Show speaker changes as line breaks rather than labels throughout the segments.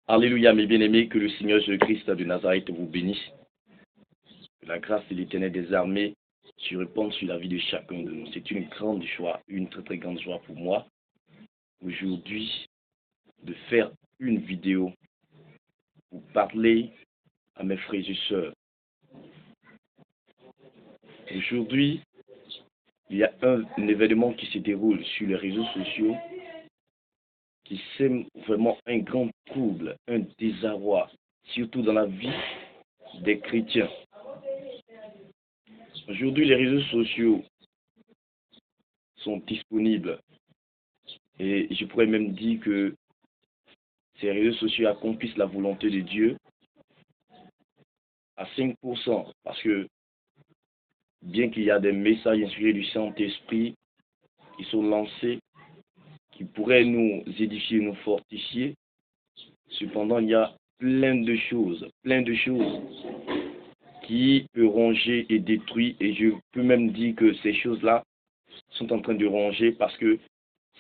Alléluia, mes bien-aimés, que le Seigneur Jésus-Christ de Nazareth vous bénisse. Que la grâce de l'Éternel des armées se répande sur la vie de chacun de nous. C'est une grande joie, une très très grande joie pour moi, aujourd'hui, de faire une vidéo pour parler à mes frères et sœurs. Aujourd'hui, il y a un événement qui se déroule sur les réseaux sociaux qui sème vraiment un grand trouble, un désarroi, surtout dans la vie des chrétiens. Aujourd'hui, les réseaux sociaux sont disponibles et je pourrais même dire que ces réseaux sociaux accomplissent la volonté de Dieu à 5%, parce que bien qu'il y a des messages inspirés du Saint-Esprit qui sont lancés, qui pourraient nous édifier, nous fortifier, cependant il y a plein de choses qui peuvent ronger et détruire, et je peux même dire que ces choses-là sont en train de ronger parce que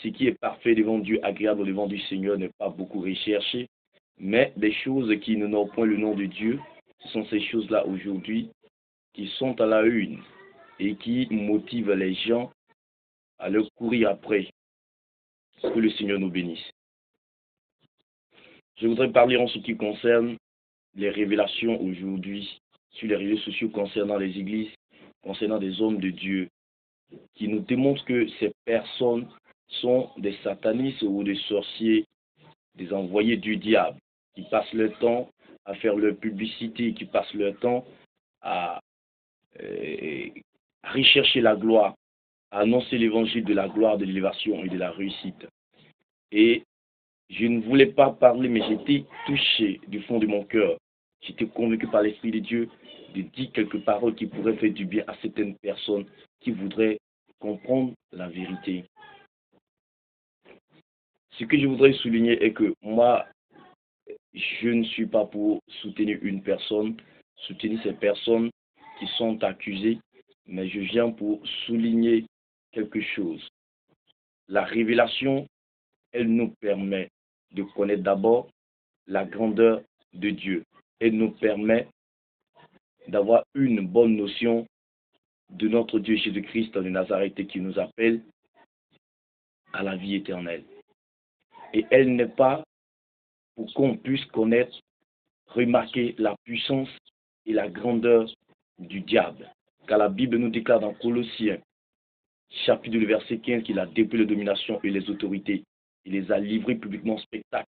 ce qui est parfait devant Dieu, agréable devant du Seigneur n'est pas beaucoup recherché, mais des choses qui n'honorent point le nom de Dieu, ce sont ces choses-là aujourd'hui qui sont à la une et qui motivent les gens à leur courir après. Que le Seigneur nous bénisse. Je voudrais parler en ce qui concerne les révélations aujourd'hui sur les réseaux sociaux concernant les églises, concernant des hommes de Dieu, qui nous démontrent que ces personnes sont des satanistes ou des sorciers, des envoyés du diable, qui passent leur temps à faire leur publicité, qui passent leur temps à rechercher la gloire, à annoncer l'évangile de la gloire, de l'élévation et de la réussite. Et je ne voulais pas parler, mais j'étais touché du fond de mon cœur. J'étais convaincu par l'Esprit de Dieu de dire quelques paroles qui pourraient faire du bien à certaines personnes qui voudraient comprendre la vérité. Ce que je voudrais souligner est que moi, je ne suis pas pour soutenir une personne, soutenir ces personnes qui sont accusées, mais je viens pour souligner quelque chose. La révélation, elle nous permet de connaître d'abord la grandeur de Dieu. Elle nous permet d'avoir une bonne notion de notre Dieu Jésus-Christ de Nazareth qui nous appelle à la vie éternelle. Et elle n'est pas pour qu'on puisse connaître, remarquer la puissance et la grandeur du diable. Car la Bible nous déclare dans Colossiens, chapitre du verset 15, qu'il a dépouillé les dominations et les autorités. Il les a livrés publiquement en spectacle,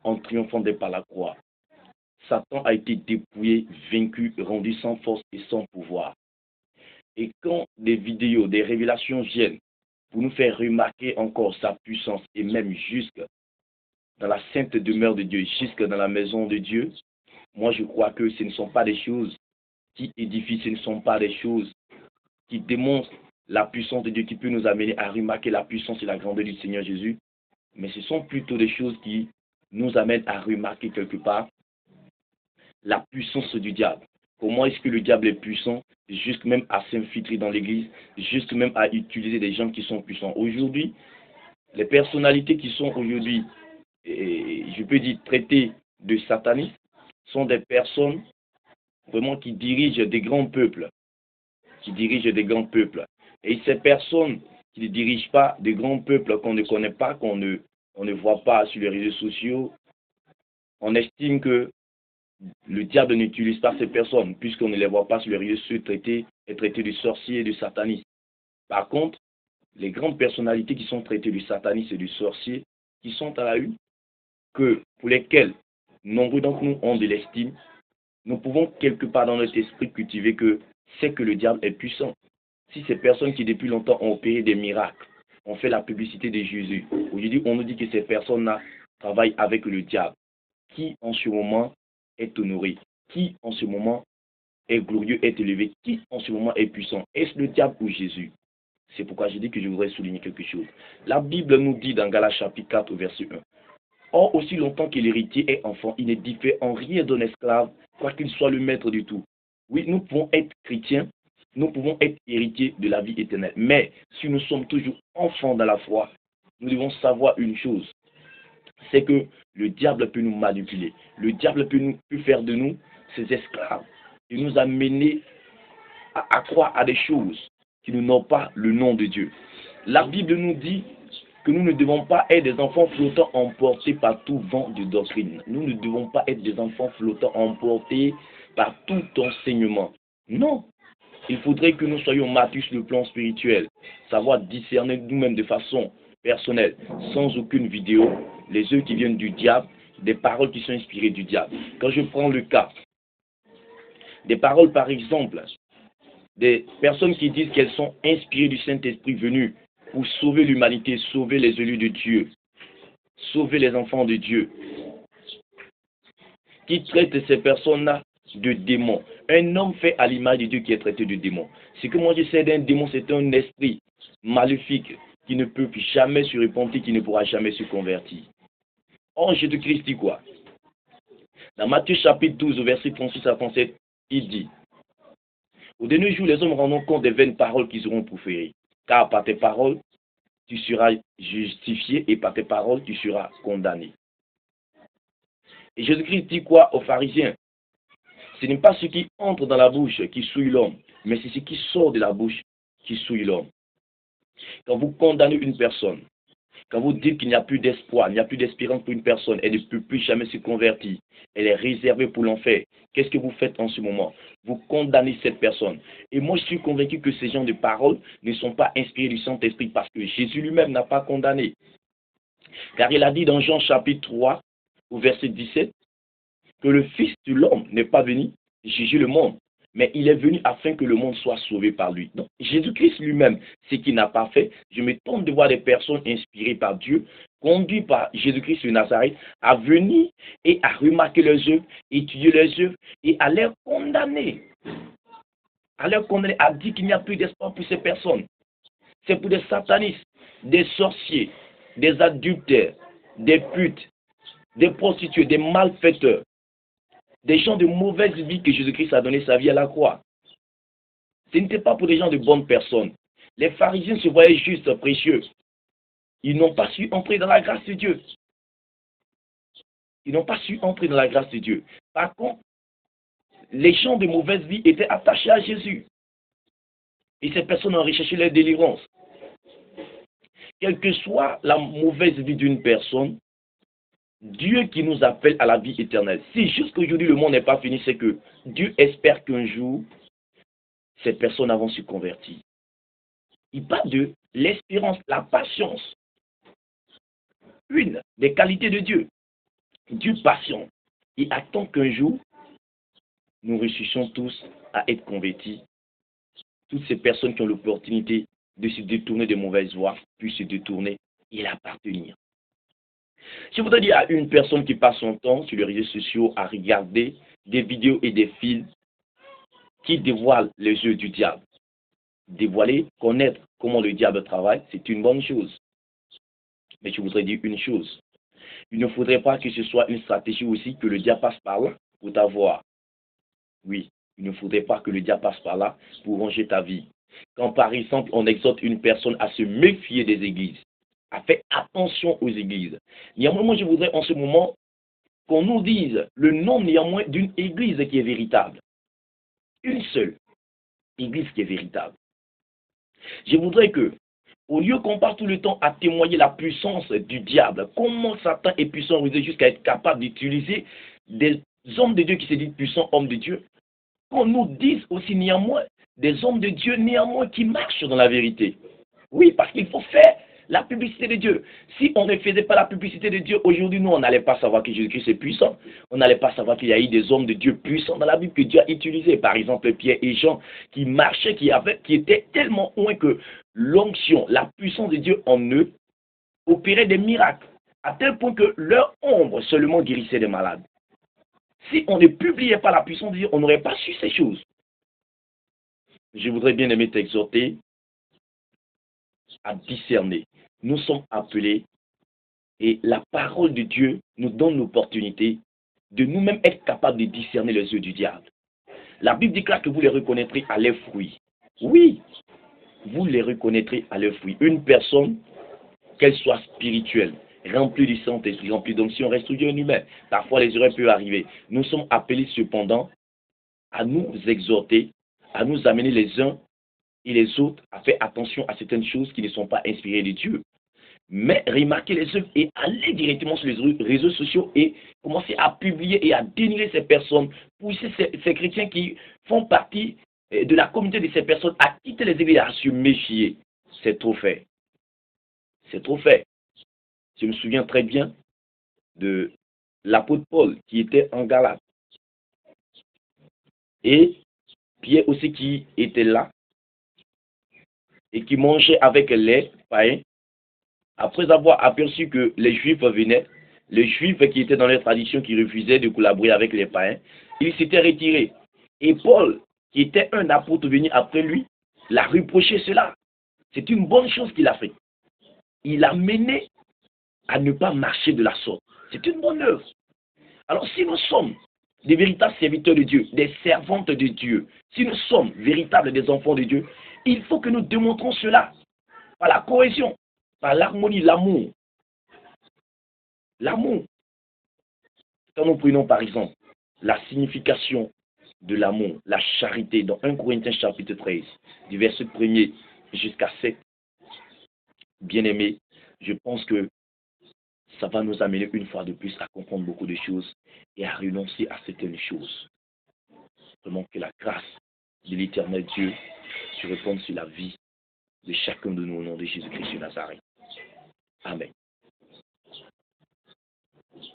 en triomphant par la croix. Satan a été dépouillé, vaincu, rendu sans force et sans pouvoir. Et quand des vidéos, des révélations viennent pour nous faire remarquer encore sa puissance et même jusque dans la sainte demeure de Dieu, jusque dans la maison de Dieu, moi je crois que ce ne sont pas des choses qui édifient, ce ne sont pas des choses qui démontrent la puissance de Dieu, qui peut nous amener à remarquer la puissance et la grandeur du Seigneur Jésus, mais ce sont plutôt des choses qui nous amènent à remarquer quelque part la puissance du diable. Comment est-ce que le diable est puissant, juste même à s'infiltrer dans l'église, juste même à utiliser des gens qui sont puissants. Aujourd'hui, les personnalités qui sont aujourd'hui, je peux dire, traitées de satanistes, sont des personnes vraiment qui dirigent des grands peuples. Et ces personnes qui ne dirigent pas des grands peuples qu'on ne connaît pas, qu'on ne voit pas sur les réseaux sociaux, on estime que le diable n'utilise pas ces personnes, puisqu'on ne les voit pas sur les réseaux sociaux traités de sorciers et de satanistes. Par contre, les grandes personnalités qui sont traitées de satanistes et de sorciers, qui sont à la une, pour lesquelles nombreux d'entre nous ont de l'estime, nous pouvons quelque part dans notre esprit cultiver que c'est que le diable est puissant. Si ces personnes qui depuis longtemps ont opéré des miracles, ont fait la publicité de Jésus, aujourd'hui on nous dit que ces personnes-là travaillent avec le diable, qui en ce moment est honoré, qui en ce moment est glorieux, est élevé, qui en ce moment est puissant. Est-ce le diable ou Jésus? C'est pourquoi je dis que je voudrais souligner quelque chose. La Bible nous dit dans Galates chapitre 4 verset 1. Or, aussi longtemps que l'héritier est enfant, il ne diffère en rien d'un esclave, quoiqu'il soit le maître du tout. Oui, nous pouvons être chrétiens, nous pouvons être héritiers de la vie éternelle. Mais si nous sommes toujours enfants dans la foi, nous devons savoir une chose. c'est que le diable peut nous manipuler. Le diable peut faire de nous ses esclaves et nous amener à croire à des choses qui n'ont pas le nom de Dieu. La Bible nous dit que nous ne devons pas être des enfants flottants emportés par tout vent de doctrine. Nous ne devons pas être des enfants flottants emportés par tout enseignement. Non. Il faudrait que nous soyons matures sur le plan spirituel, savoir discerner nous-mêmes de façon personnelle, sans aucune vidéo, les œuvres qui viennent du diable, des paroles qui sont inspirées du diable. Quand je prends le cas des paroles, par exemple, des personnes qui disent qu'elles sont inspirées du Saint-Esprit venu pour sauver l'humanité, sauver les élus de Dieu, sauver les enfants de Dieu, qui traitent ces personnes-là de démons. Un homme fait à l'image de Dieu qui est traité de démon. Ce que moi je sais d'un démon, c'est un esprit maléfique qui ne peut jamais se repentir, qui ne pourra jamais se convertir. Or, Jésus-Christ dit quoi? Dans Matthieu chapitre 12, verset 36 à 37, il dit: au dernier jour, les hommes rendront compte des vaines paroles qu'ils auront proférées. Car par tes paroles, tu seras justifié et par tes paroles, tu seras condamné. Et Jésus-Christ dit quoi aux pharisiens? Ce n'est pas ce qui entre dans la bouche qui souille l'homme, mais c'est ce qui sort de la bouche qui souille l'homme. Quand vous condamnez une personne, quand vous dites qu'il n'y a plus d'espoir, il n'y a plus d'espérance pour une personne, elle ne peut plus jamais se convertir, elle est réservée pour l'enfer, qu'est-ce que vous faites en ce moment? Vous condamnez cette personne. Et moi, je suis convaincu que ces gens de paroles ne sont pas inspirés du Saint-Esprit parce que Jésus lui-même n'a pas condamné. Car il a dit dans Jean chapitre 3, au verset 17, que le Fils de l'homme n'est pas venu juger le monde, mais il est venu afin que le monde soit sauvé par lui. Donc, Jésus-Christ lui-même, ce qu'il n'a pas fait, je me tente de voir des personnes inspirées par Dieu, conduites par Jésus-Christ de Nazareth, à venir et à remarquer leurs œuvres, étudier leurs œuvres et à les condamner. À les condamner, à dire qu'il n'y a plus d'espoir pour ces personnes. C'est pour des satanistes, des sorciers, des adultères, des putes, des prostituées, des malfaiteurs, des gens de mauvaise vie que Jésus-Christ a donné sa vie à la croix. Ce n'était pas pour des gens de bonnes personnes. Les pharisiens se voyaient juste précieux. Ils n'ont pas su entrer dans la grâce de Dieu. Ils n'ont pas su entrer dans la grâce de Dieu. Par contre, les gens de mauvaise vie étaient attachés à Jésus. Et ces personnes ont recherché leur délivrance. Quelle que soit la mauvaise vie d'une personne, Dieu qui nous appelle à la vie éternelle. Si jusqu'aujourd'hui le monde n'est pas fini, c'est que Dieu espère qu'un jour, ces personnes vont se convertir. Il parle de l'espérance, la patience. Une des qualités de Dieu. Dieu patient. Il attend qu'un jour, nous réussissions tous à être convertis. Toutes ces personnes qui ont l'opportunité de se détourner de mauvaises voies, puissent se détourner et l'appartenir. Je voudrais dire à une personne qui passe son temps sur les réseaux sociaux à regarder des vidéos et des films qui dévoilent les jeux du diable. Dévoiler, connaître comment le diable travaille, c'est une bonne chose. Mais je voudrais dire une chose. Il ne faudrait pas que ce soit une stratégie aussi que le diable passe par là pour t'avoir. Oui, il ne faudrait pas que le diable passe par là pour ranger ta vie. Quand par exemple on exhorte une personne à se méfier des églises, à faire attention aux églises. Néanmoins, moi je voudrais en ce moment qu'on nous dise le nom néanmoins d'une église qui est véritable. Une seule église qui est véritable. Je voudrais que, au lieu qu'on passe tout le temps à témoigner la puissance du diable, comment Satan est puissant jusqu'à être capable d'utiliser des hommes de Dieu qui se disent puissants hommes de Dieu, qu'on nous dise aussi néanmoins des hommes de Dieu néanmoins qui marchent dans la vérité. Oui, parce qu'il faut faire la publicité de Dieu. Si on ne faisait pas la publicité de Dieu, aujourd'hui, nous, on n'allait pas savoir que Jésus-Christ est puissant. On n'allait pas savoir qu'il y a eu des hommes de Dieu puissants dans la Bible que Dieu a utilisés. Par exemple, Pierre et Jean, qui marchaient, qui étaient tellement loin que l'onction, la puissance de Dieu en eux, opérait des miracles, à tel point que leur ombre seulement guérissait des malades. Si on ne publiait pas la puissance de Dieu, on n'aurait pas su ces choses. Je voudrais bien aimer t'exhorter à discerner. Nous sommes appelés et la parole de Dieu nous donne l'opportunité de nous-mêmes être capables de discerner les yeux du diable. La Bible déclare que vous les reconnaîtrez à leurs fruits. Oui, vous les reconnaîtrez à leurs fruits. Une personne, qu'elle soit spirituelle, remplis du Saint-Esprit, remplis d'onction, reste toujours un humain. Parfois, les erreurs peuvent arriver. Nous sommes appelés cependant à nous exhorter, à nous amener les uns et les autres à faire attention à certaines choses qui ne sont pas inspirées de Dieu. Mais remarquez les œuvres et allez directement sur les réseaux sociaux et commencer à publier et à dénigrer ces personnes, pousser ces chrétiens qui font partie de la communauté de ces personnes à quitter les églises et à se méfier. C'est trop fait. C'est trop fait. Je me souviens très bien de l'apôtre Paul qui était en Galate. Et Pierre aussi qui était là et qui mangeait avec les païens. Après avoir aperçu que les Juifs venaient, les Juifs qui étaient dans leur tradition, qui refusaient de collaborer avec les païens, ils s'étaient retirés. Et Paul, qui était un apôtre venu après lui, l'a reproché cela. C'est une bonne chose qu'il a fait. Il a mené à ne pas marcher de la sorte. C'est une bonne œuvre. Alors si nous sommes des véritables serviteurs de Dieu, des servantes de Dieu, si nous sommes véritables des enfants de Dieu, il faut que nous démontrons cela par la cohésion, par l'harmonie, l'amour. L'amour. Quand nous prenons par exemple la signification de l'amour, la charité, dans 1 Corinthiens chapitre 13, du verset 1er jusqu'à 7, bien aimé, je pense que ça va nous amener une fois de plus à comprendre beaucoup de choses et à renoncer à certaines choses. Vraiment que la grâce de l'éternel Dieu se répande sur la vie de chacun de nous au nom de Jésus-Christ de Nazareth. Amen.